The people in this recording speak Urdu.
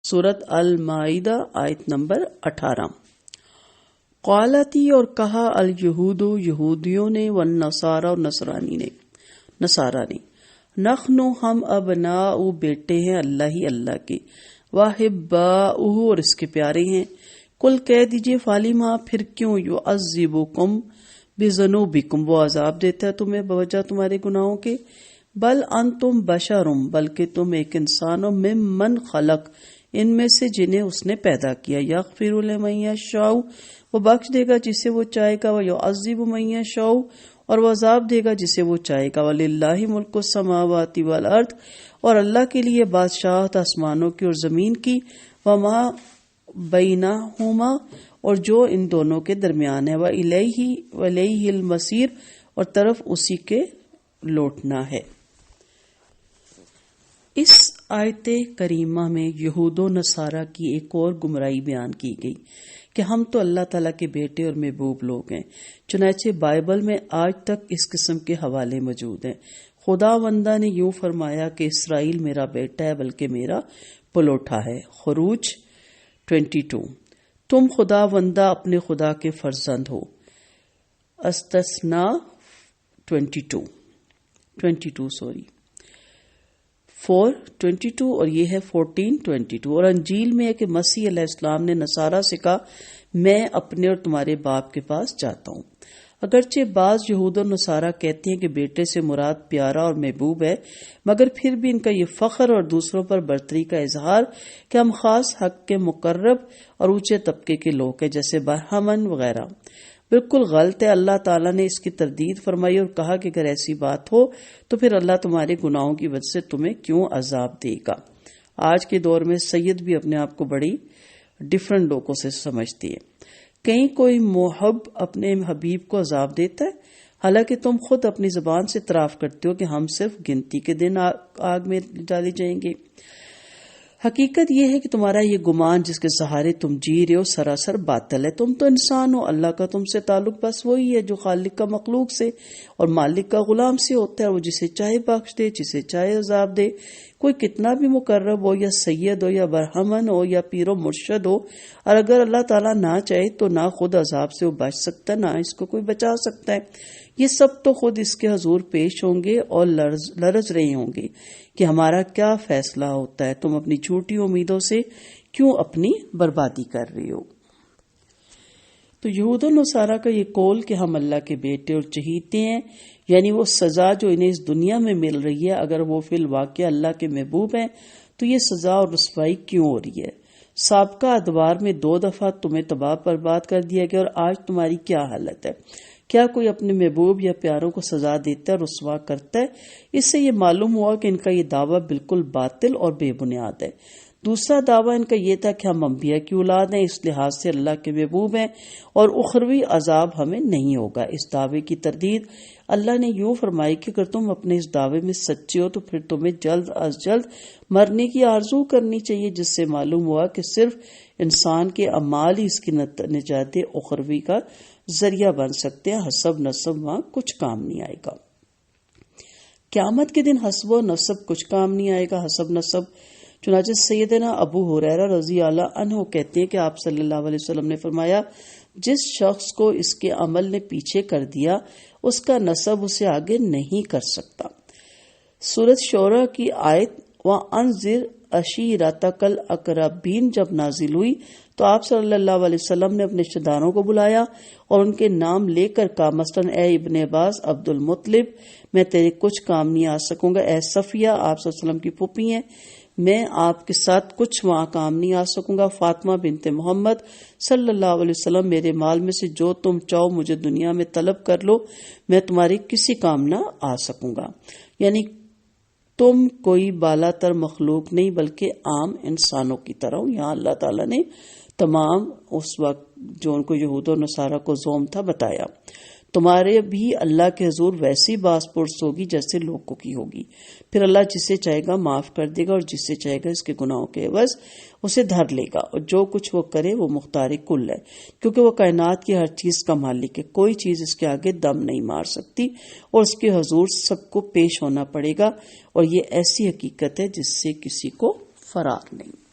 سورت المائدہ آیت نمبر 18۔ قالتی اور کہا الیہود یہودیوں نے والنصارى اور نصارہ نے نحن ہم ابناء بیٹے ہیں اللہ کے واحباؤہ اور اس کے پیارے ہیں۔ کل کہہ دیجئے فالما پھر کیوں یعذبکم بذنوبکم وہ عذاب دیتا ہے تمہیں بوجہ تمہارے گناہوں کے۔ بل انتم بشرم بلکہ تم ایک انسان ہو ممن خلق ان میں سے جنہیں اس نے پیدا کیا۔ یغفر لمن یشاء وہ بخش دے گا جسے وہ چاہے گا، ویعذب من یشاء اور وہ عذاب دے گا جسے وہ چاہے گا۔ وللہ ملک السماوات والارض اور اللہ کے لیے بادشاہت آسمانوں کی اور زمین کی، وما بینہما اور جو ان دونوں کے درمیان ہے، وإلیہ المصیر اور طرف اسی کے لوٹنا ہے۔ اس آیت کریمہ میں یہود و نصارہ کی ایک اور گمراہی بیان کی گئی کہ ہم تو اللہ تعالیٰ کے بیٹے اور محبوب لوگ ہیں۔ چنانچہ بائبل میں آج تک اس قسم کے حوالے موجود ہیں۔ خداوندہ نے یوں فرمایا کہ اسرائیل میرا بیٹا ہے بلکہ میرا پلوٹا ہے۔ خروج 22۔ تم خداوندہ اپنے خدا کے فرزند ہو۔ استثناء 4:22 اور یہ ہے 14:22۔ اور انجیل میں ہے کہ مسیح علیہ السلام نے نصارہ سے کہا میں اپنے اور تمہارے باپ کے پاس جاتا ہوں۔ اگرچہ بعض یہود و نصارہ کہتے ہیں کہ بیٹے سے مراد پیارا اور محبوب ہے، مگر پھر بھی ان کا یہ فخر اور دوسروں پر برتری کا اظہار کہ ہم خاص حق کے مقرب اور اونچے طبقے کے لوگ ہیں، جیسے برہمن وغیرہ، بالکل غلط ہے۔ اللہ تعالیٰ نے اس کی تردید فرمائی اور کہا کہ اگر ایسی بات ہو تو پھر اللہ تمہارے گناہوں کی وجہ سے تمہیں کیوں عذاب دے گا۔ آج کے دور میں سید بھی اپنے آپ کو بڑی ڈیفرنٹ لوگوں سے سمجھتی ہے۔ کہیں کوئی محب اپنے حبیب کو عذاب دیتا ہے، حالانکہ تم خود اپنی زبان سے اعتراف کرتے ہو کہ ہم صرف گنتی کے دن آگ میں ڈالے جائیں گے۔ حقیقت یہ ہے کہ تمہارا یہ گمان جس کے سہارے تم جی رہے ہو سراسر باطل ہے۔ تم تو انسان ہو، اللہ کا تم سے تعلق بس وہی ہے جو خالق کا مخلوق سے اور مالک کا غلام سے ہوتا ہے، وہ جسے چاہے بخش دے جسے چاہے عذاب دے۔ کوئی کتنا بھی مقرب ہو یا سید ہو یا برہمن ہو یا پیر و مرشد ہو، اور اگر اللہ تعالیٰ نہ چاہے تو نہ خود عذاب سے وہ بچ سکتا نہ اس کو کوئی بچا سکتا ہے۔ یہ سب تو خود اس کے حضور پیش ہوں گے اور لرز رہے ہوں گے کہ ہمارا کیا فیصلہ ہوتا ہے، تم اپنی جھوٹی امیدوں سے کیوں اپنی بربادی کر رہے ہو۔ تو یہود و نصارہ کا یہ قول کہ ہم اللہ کے بیٹے اور چہیتے ہیں، یعنی وہ سزا جو انہیں اس دنیا میں مل رہی ہے اگر وہ فی الواقع اللہ کے محبوب ہیں تو یہ سزا اور رسوائی کیوں ہو رہی ہے؟ سابقہ ادوار میں 2 دفعہ تمہیں تباہ برباد کر دیا گیا اور آج تمہاری کیا حالت ہے؟ کیا کوئی اپنے محبوب یا پیاروں کو سزا دیتا ہے اور رسوا کرتا ہے؟ اس سے یہ معلوم ہوا کہ ان کا یہ دعویٰ بالکل باطل اور بے بنیاد ہے۔ دوسرا دعویٰ ان کا یہ تھا کہ ہم انبیاء کی اولاد ہیں، اس لحاظ سے اللہ کے محبوب ہیں اور اخروی عذاب ہمیں نہیں ہوگا۔ اس دعوے کی تردید اللہ نے یوں فرمائی کہ اگر تم اپنے اس دعوے میں سچے ہو تو پھر تمہیں جلد از جلد مرنے کی آرزو کرنی چاہیے، جس سے معلوم ہوا کہ صرف انسان کے اعمال ہی اس کی نجات اخروی کا ذریعہ بن سکتے ہیں۔ حسب نسب وہاں کچھ کام نہیں آئے گا۔ قیامت کے دن حسب و نسب کچھ کام نہیں آئے گا۔ حسب نسب چنانچہ سیدنا ابو ہریرہ رضی اللہ عنہ کہتے ہیں کہ آپ صلی اللہ علیہ وسلم نے فرمایا جس شخص کو اس کے عمل نے پیچھے کر دیا اس کا نسب اسے آگے نہیں کر سکتا۔ سورۃ شورى کی آیت وَأَنذِرْ عَشِيرَتَكَ الْأَقْرَبِينَ جب نازل ہوئی تو آپ صلی اللہ علیہ وسلم نے اپنے رشتہ داروں کو بلایا اور ان کے نام لے کر کہا، مثلاً اے ابن عباس، عبد المطلب، میں تیرے کچھ کام نہیں آ سکوں گا۔ اے صفیہ، آپ صلی اللہ علیہ وسلم کی پھوپھی ہیں، میں آپ کے ساتھ کچھ وہاں کام نہیں آ سکوں گا۔ فاطمہ بنت محمد صلی اللہ علیہ وسلم، میرے مال میں سے جو تم چاہو مجھے دنیا میں طلب کر لو، میں تمہاری کسی کام نہ آ سکوں گا۔ یعنی تم کوئی بالا تر مخلوق نہیں بلکہ عام انسانوں کی طرح ہو۔ یہاں اللہ تعالیٰ نے تمام اس وقت جو ان کو یہود و نصارہ کو زوم تھا بتایا، تمہارے بھی اللہ کے حضور ویسی باس پرس ہوگی جیسے لوگوں کی ہوگی، پھر اللہ جسے چاہے گا معاف کر دے گا اور جسے چاہے گا اس کے گناہوں کے عوض اسے دھر لے گا، اور جو کچھ وہ کرے وہ مختار کل ہے، کیونکہ وہ کائنات کی ہر چیز کا مالک ہے، کوئی چیز اس کے آگے دم نہیں مار سکتی اور اس کے حضور سب کو پیش ہونا پڑے گا، اور یہ ایسی حقیقت ہے جس سے کسی کو فرار نہیں۔